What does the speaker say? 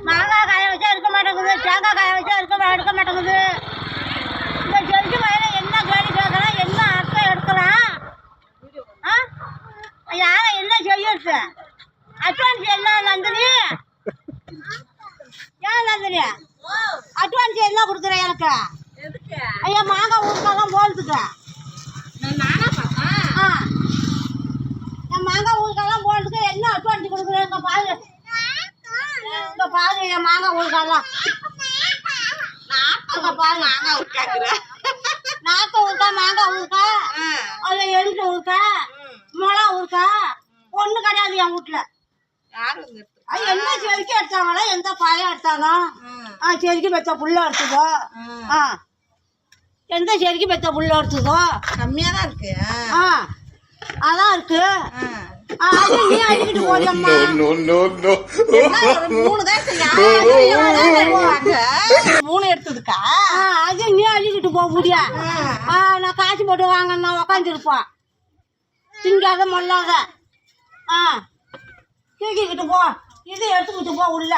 மாங்காய் காய வச்சா இருக்க மாட்டேங்குது, தேங்காய் காய வச்சா எடுக்க மாட்டேங்குது. இந்த ஜெல்ஜி மயில என்ன கேள்வி கேட்கலாம், என்ன அர்த்தம் எடுக்கலாம்? யாரை என்ன செய்யுது? அட்வான்ஸ் என்ன நந்தினி? ஏன் நந்தினி அட்வான்ஸ் என்ன கொடுக்குற எனக்கு? ஐயா மாங்காய் ஊருக்காதான் போகிறதுக்கு. என் மாங்காய் ஊருக்காதான் போகிறதுக்கு என்ன அட்வான்ஸ் கொடுக்குறேன்? இங்கே பாரு, இங்கே பாரு என் மாங்காய் ஊருக்காதான். பாரு மாங்காய் ஊருக்காக்குற நாக்கு ஊருக்கா, மாங்காய் ஊருக்கா, அதில் எலுக்கு ஊருக்கா, மிளகா ஊருக்கா, ஒண்ணு கிடையாது என் வீட்டுல. என்ன செடிக்கு எடுத்தாங்களோ, எந்த பழம் எடுத்தாங்க, செடிக்கு பெற்ற புள்ள எடுத்துக்கோ. எந்த செடிக்கு பெற்ற புள்ள எடுத்துக்கோ, கம்மியா தான் இருக்கு. அதான் இருக்கு. அது நீ அடிக்கிட்டு போடியம்மா. 3 எடுத்ததுக்கா? அது நீ அடிக்கிட்டு போக முடியா? நான் காசு போட்டு வாங்க, நான் உக்காந்துருப்போம். திங்காத மொல்லாத தூக்கிக்கிட்டு போ, இது எடுத்துக்கிட்டு போ உள்ள.